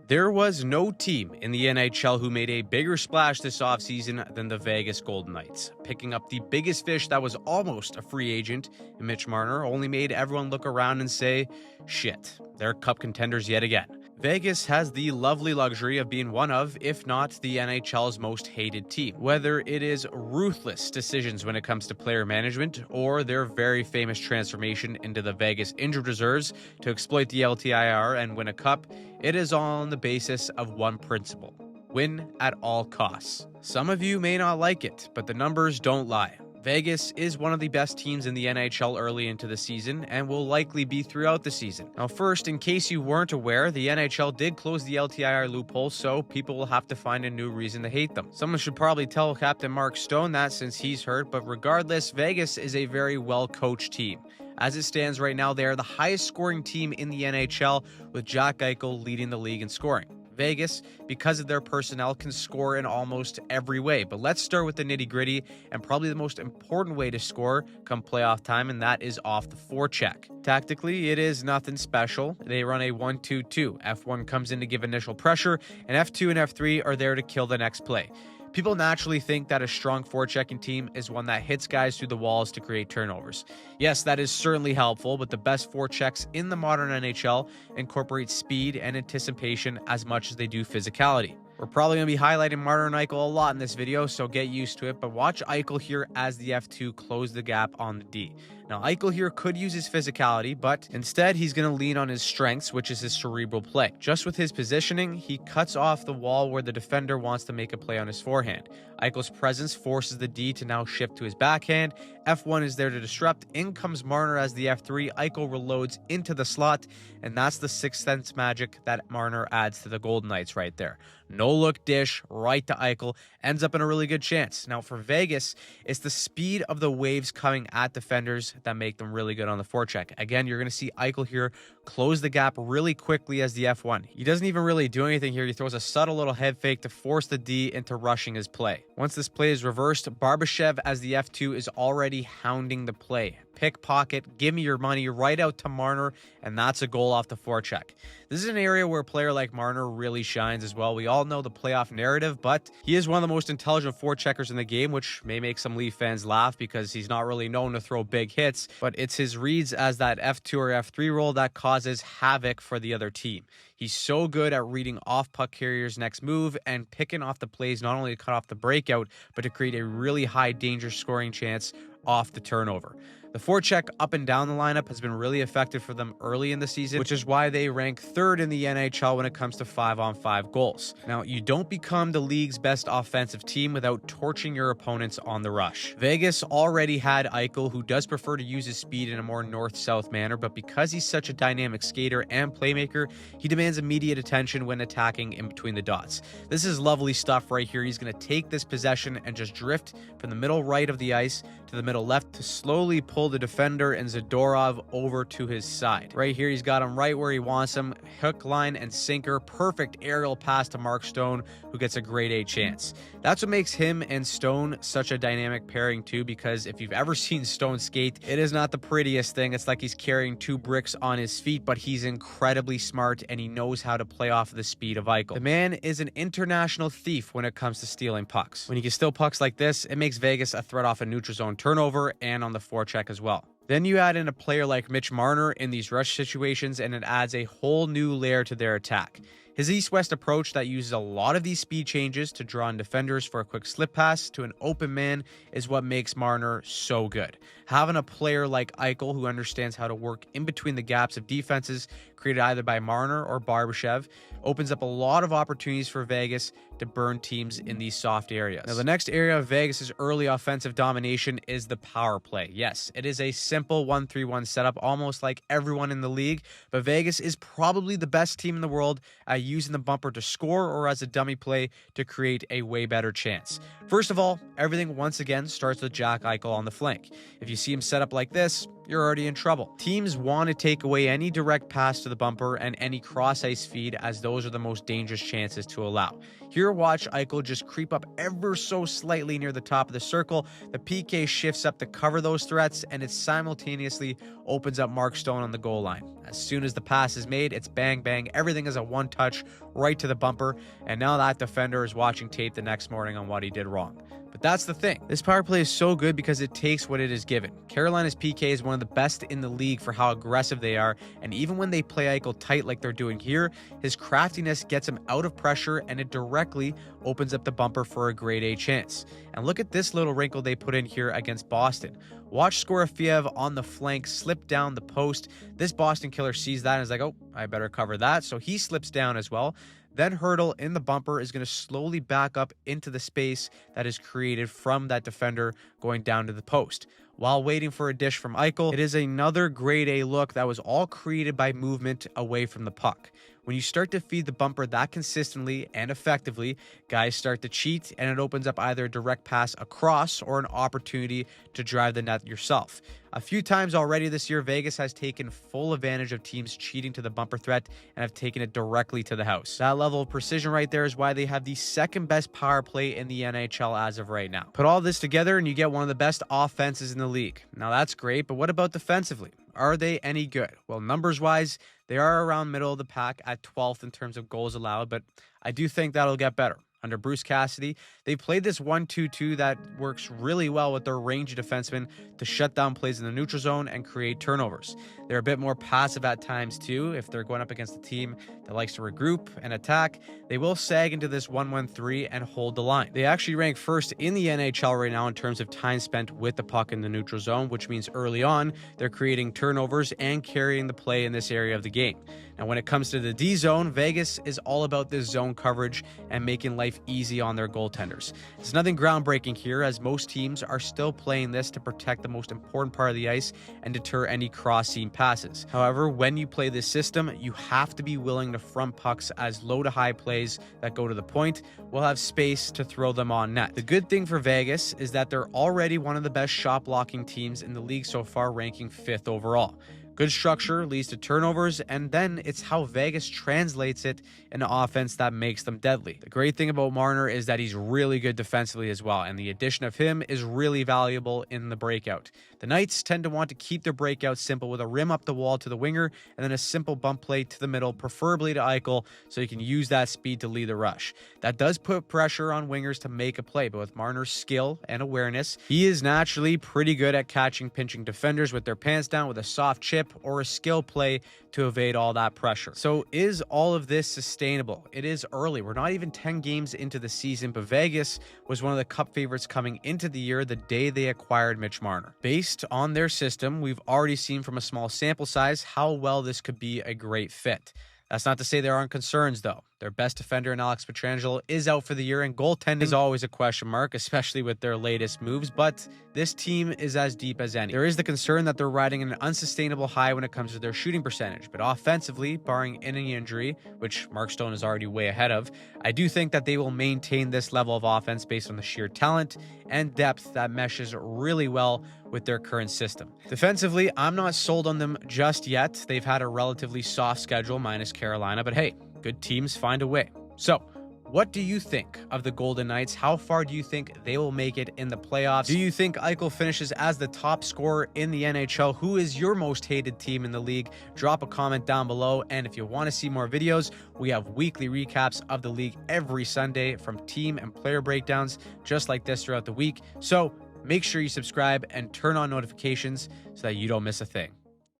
There was no team in the NHL who made a bigger splash this offseason than the Vegas Golden Knights. Picking up the biggest fish that was almost a free agent, Mitch Marner, only made everyone look around and say, shit, they're cup contenders yet again. Vegas has the lovely luxury of being one of, if not the NHL's most hated team. Whether it is ruthless decisions when it comes to player management or their very famous transformation into the Vegas injured reserves to exploit the LTIR and win a cup, it is all on the basis of one principle: win at all costs. Some of you may not like it, but the numbers don't lie. Vegas is one of the best teams in the NHL early into the season and will likely be throughout the season. Now, first, in case you weren't aware, the NHL did close the LTIR loophole, so people will have to find a new reason to hate them. Someone should probably tell Captain Mark Stone that since he's hurt, but regardless, Vegas is a very well-coached team. As it stands right now, they are the highest scoring team in the NHL, with Jack Eichel leading the league in scoring. Vegas, because of their personnel, can score in almost every way. But let's start with the nitty-gritty and probably the most important way to score come playoff time, and that is off the forecheck. Tactically, it is nothing special. They run a 1-2-2. F1 comes in to give initial pressure, and F2 and F3 are there to kill the next play. People naturally think that a strong forechecking team is one that hits guys through the walls to create turnovers. Yes, that is certainly helpful, but the best forechecks in the modern NHL incorporate speed and anticipation as much as they do physicality. We're probably going to be highlighting Marner and Eichel a lot in this video, so get used to it, but watch Eichel here as the F2 close the gap on the D. Now, Eichel here could use his physicality, but instead he's going to lean on his strengths, which is his cerebral play. Just with his positioning, he cuts off the wall where the defender wants to make a play on his forehand. Eichel's presence forces the D to now shift to his backhand. F1 is there to disrupt. In comes Marner as the F3. Eichel reloads into the slot, and that's the sixth sense magic that Marner adds to the Golden Knights right there. No look dish right to Eichel, ends up in a really good chance. Now for Vegas, it's the speed of the waves coming at defenders that make them really good on the forecheck. Again, you're going to see Eichel here close the gap really quickly as the F1. He doesn't even really do anything here. He throws a subtle little head fake to force the D into rushing his play. Once this play is reversed, Barbashev as the F2 is already hounding the play. Pickpocket, give me your money, right out to Marner, and that's a goal off the forecheck. This is an area where a player like Marner really shines as well. We all know the playoff narrative, but he is one of the most intelligent forecheckers in the game, which may make some Leaf fans laugh because he's not really known to throw big hits, but it's his reads as that F2 or F3 roll that causes havoc for the other team. He's so good at reading off puck carrier's next move and picking off the plays not only to cut off the breakout, but to create a really high danger scoring chance off the turnover. The forecheck up and down the lineup has been really effective for them early in the season, which is why they rank third in the NHL when it comes to 5-on-5 goals. Now, you don't become the league's best offensive team without torching your opponents on the rush. Vegas already had Eichel, who does prefer to use his speed in a more north-south manner, but because he's such a dynamic skater and playmaker, he demands immediate attention when attacking in between the dots. This is lovely stuff right here. He's going to take this possession and just drift from the middle right of the ice to the middle left to slowly pull the defender and Zadorov over to his side. Right here, he's got him right where he wants him. Hook, line, and sinker. Perfect aerial pass to Mark Stone, who gets a grade A chance. That's what makes him and Stone such a dynamic pairing too, because if you've ever seen Stone skate, it is not the prettiest thing. It's like he's carrying two bricks on his feet, but he's incredibly smart and he knows how to play off of the speed of Eichel. The man is an international thief when it comes to stealing pucks. When you can steal pucks like this, it makes Vegas a threat off a neutral zone turnover and on the forecheck as well. Then you add in a player like Mitch Marner in these rush situations, and it adds a whole new layer to their attack. His east-west approach that uses a lot of these speed changes to draw in defenders for a quick slip pass to an open man is what makes Marner so good. Having a player like Eichel who understands how to work in between the gaps of defenses created either by Marner or Barbashev opens up a lot of opportunities for Vegas to burn teams in these soft areas. Now, the next area of Vegas's early offensive domination is the power play. Yes, it is a simple 1-3-1 setup, almost like everyone in the league, but Vegas is probably the best team in the world at using the bumper to score or as a dummy play to create a way better chance. First of all, everything once again starts with Jack Eichel on the flank. If you see him set up like this, you're already in trouble. Teams want to take away any direct pass to the bumper and any cross-ice feed, as those are the most dangerous chances to allow. Here, watch Eichel just creep up ever so slightly near the top of the circle. The PK shifts up to cover those threats, and it simultaneously opens up Mark Stone on the goal line. As soon as the pass is made, it's bang, bang. Everything is a one-touch approach right to the bumper, and now that defender is watching tape the next morning on what he did wrong. But that's the thing. This power play is so good because it takes what it is given. Carolina's PK is one of the best in the league for how aggressive they are, and even when they play Eichel tight like they're doing here, his craftiness gets him out of pressure and it directly opens up the bumper for a grade A chance. And look at this little wrinkle they put in here against Boston. Watch Skorofiev on the flank slip down the post. This Boston killer sees that and is like, oh, I better cover that. So he slips down as well. Then Hurdle in the bumper is going to slowly back up into the space that is created from that defender going down to the post. While waiting for a dish from Eichel, it is another grade A look that was all created by movement away from the puck. When you start to feed the bumper that consistently and effectively, guys start to cheat, and it opens up either a direct pass across or an opportunity to drive the net yourself. A few times already this year, Vegas has taken full advantage of teams cheating to the bumper threat and have taken it directly to the house. That level of precision right there is why they have the second best power play in the NHL as of right now. Put all this together and you get one of the best offenses in the league. Now that's great, but what about defensively? Are they any good? Well, numbers-wise, they are around middle of the pack at 12th in terms of goals allowed, but I do think that'll get better. Under Bruce Cassidy, they played this 1-2-2 that works really well with their range defensemen to shut down plays in the neutral zone and create turnovers. They're a bit more passive at times too. If they're going up against a team that likes to regroup and attack, they will sag into this 1-1-3 and hold the line. They actually rank first in the NHL right now in terms of time spent with the puck in the neutral zone, which means early on, they're creating turnovers and carrying the play in this area of the game. Now, when it comes to the D zone, Vegas is all about this zone coverage and making life easy on their goaltenders. It's nothing groundbreaking here, as most teams are still playing this to protect the most important part of the ice and deter any cross-seam passes. However, when you play this system, you have to be willing to front pucks, as low to high plays that go to the point will have space to throw them on net. The good thing for Vegas is that they're already one of the best shot blocking teams in the league so far, ranking 5th overall. Good structure leads to turnovers, and then it's how Vegas translates it into offense that makes them deadly. The great thing about Marner is that he's really good defensively as well, and the addition of him is really valuable in the breakout. The Knights tend to want to keep their breakout simple with a rim up the wall to the winger and then a simple bump play to the middle, preferably to Eichel, so you can use that speed to lead the rush. That does put pressure on wingers to make a play, but with Marner's skill and awareness, he is naturally pretty good at catching pinching defenders with their pants down with a soft chip or a skill play to evade all that pressure. So is all of this sustainable? It is early. We're not even 10 games into the season, but Vegas was one of the Cup favorites coming into the year the day they acquired Mitch Marner. Based on their system, we've already seen from a small sample size how well this could be a great fit. That's not to say there aren't concerns, though. Their best defender in Alex Pietrangelo is out for the year, and goaltending is always a question mark, especially with their latest moves, but this team is as deep as any. There is the concern that they're riding an unsustainable high when it comes to their shooting percentage, but offensively, barring any injury, which Mark Stone is already way ahead of, I do think that they will maintain this level of offense based on the sheer talent and depth that meshes really well with their current system. Defensively, I'm not sold on them just yet. They've had a relatively soft schedule minus Carolina, but hey, good teams find a way. So, what do you think of the Golden Knights? How far do you think they will make it in the playoffs? Do you think Eichel finishes as the top scorer in the NHL? Who is your most hated team in the league? Drop a comment down below. And if you want to see more videos, we have weekly recaps of the league every Sunday from team and player breakdowns just like this throughout the week. So make sure you subscribe and turn on notifications so that you don't miss a thing.